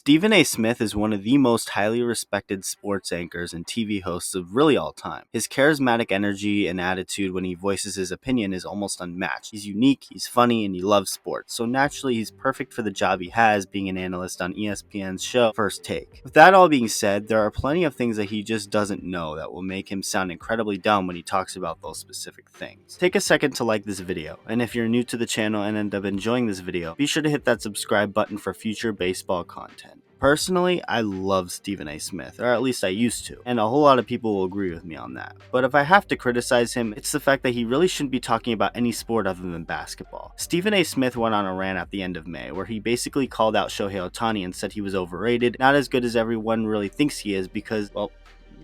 Stephen A. Smith is one of the most highly respected sports anchors and TV hosts of really all time. His charismatic energy and attitude when he voices his opinion is almost unmatched. He's unique, he's funny, and he loves sports, so naturally he's perfect for the job he has being an analyst on ESPN's show First Take. With that all being said, there are plenty of things that he just doesn't know that will make him sound incredibly dumb when he talks about those specific things. Take a second to like this video, and if you're new to the channel and end up enjoying this video, be sure to hit that subscribe button for future baseball content. Personally, I love Stephen A. Smith, or at least I used to, and a whole lot of people will agree with me on that. But if I have to criticize him, it's the fact that he really shouldn't be talking about any sport other than basketball. Stephen A. Smith went on a rant at the end of May, where he basically called out Shohei Ohtani and said he was overrated, not as good as everyone really thinks he is because, well,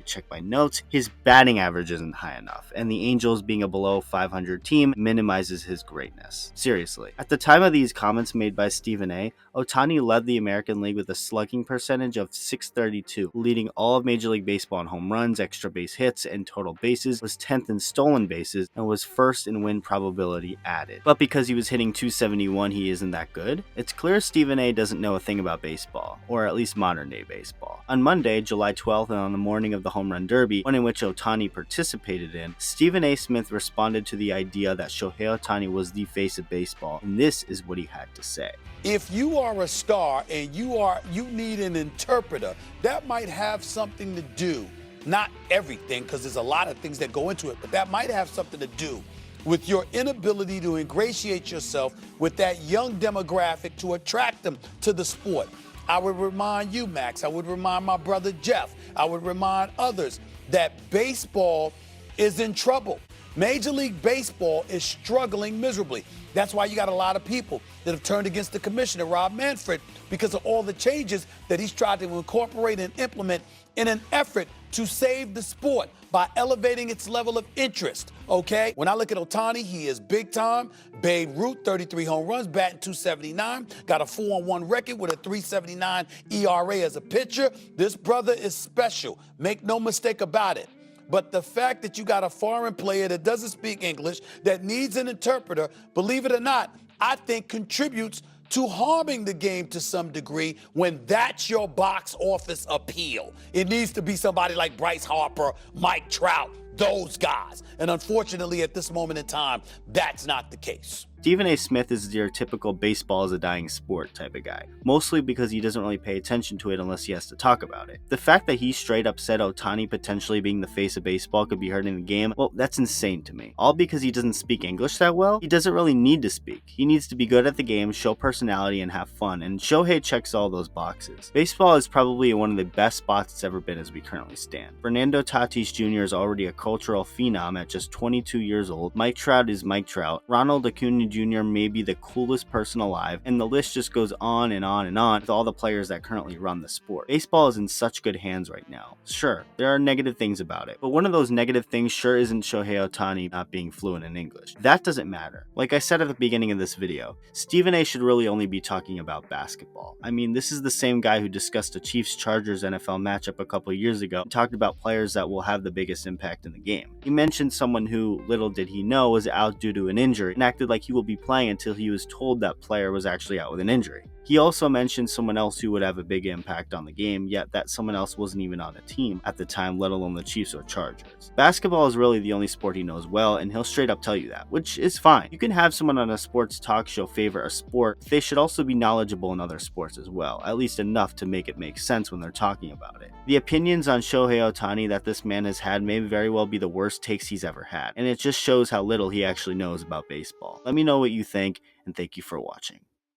check my notes, his batting average isn't high enough, and the Angels being a below 500 team minimizes his greatness. Seriously. At the time of these comments made by Stephen A., Ohtani led the American League with a slugging percentage of .632, leading all of Major League Baseball in home runs, extra base hits, and total bases, was 10th in stolen bases, and was first in win probability added. But because he was hitting .271, he isn't that good? It's clear Stephen A. doesn't know a thing about baseball, or at least modern day baseball. On Monday, July 12th, and on the morning of the Home Run Derby, one in which Ohtani participated in, Stephen A. Smith responded to the idea that Shohei Ohtani was the face of baseball, and this is what he had to say. If you are a star and you need an interpreter, that might have something to do, not everything, because there's a lot of things that go into it, but that might have something to do with your inability to ingratiate yourself with that young demographic to attract them to the sport. I would remind you, Max, I would remind my brother Jeff, I would remind others that baseball is in trouble. Major League Baseball is struggling miserably. That's why you got a lot of people that have turned against the commissioner, Rob Manfred, because of all the changes that he's tried to incorporate and implement in an effort to save the sport by elevating its level of interest, okay? When I look at Ohtani, he is big time. Babe Ruth, 33 home runs, batting .279, got a 4-on-1 record with a .379 ERA as a pitcher. This brother is special. Make no mistake about it. But the fact that you got a foreign player that doesn't speak English, that needs an interpreter, believe it or not, I think contributes to harming the game to some degree when that's your box office appeal. It needs to be somebody like Bryce Harper, Mike Trout, those guys. And unfortunately, at this moment in time, that's not the case. Stephen A. Smith is your typical baseball is a dying sport type of guy, mostly because he doesn't really pay attention to it unless he has to talk about it. The fact that he straight up said Ohtani potentially being the face of baseball could be hurting the game, well, that's insane to me. All because he doesn't speak English that well? He doesn't really need to speak. He needs to be good at the game, show personality, and have fun, and Shohei checks all those boxes. Baseball is probably one of the best spots it's ever been as we currently stand. Fernando Tatis Jr. is already a cultural phenom at just 22 years old. Mike Trout is Mike Trout. Ronald Acuna Jr. may be the coolest person alive, and the list just goes on and on and on with all the players that currently run the sport. Baseball is in such good hands right now. Sure, there are negative things about it, but one of those negative things sure isn't Shohei Ohtani not being fluent in English. That doesn't matter. Like I said at the beginning of this video, Stephen A. should really only be talking about basketball. I mean, this is the same guy who discussed a Chiefs-Chargers NFL matchup a couple years ago and talked about players that will have the biggest impact in the game. He mentioned someone who, little did he know, was out due to an injury and acted like he will be playing until he was told that player was actually out with an injury. He also mentioned someone else who would have a big impact on the game, yet that someone else wasn't even on the team at the time, let alone the Chiefs or Chargers. Basketball is really the only sport he knows well, and he'll straight up tell you that, which is fine. You can have someone on a sports talk show favor a sport, they should also be knowledgeable in other sports as well, at least enough to make it make sense when they're talking about it. The opinions on Shohei Ohtani that this man has had may very well be the worst takes he's ever had, and it just shows how little he actually knows about baseball. Let me know what you think, and thank you for watching.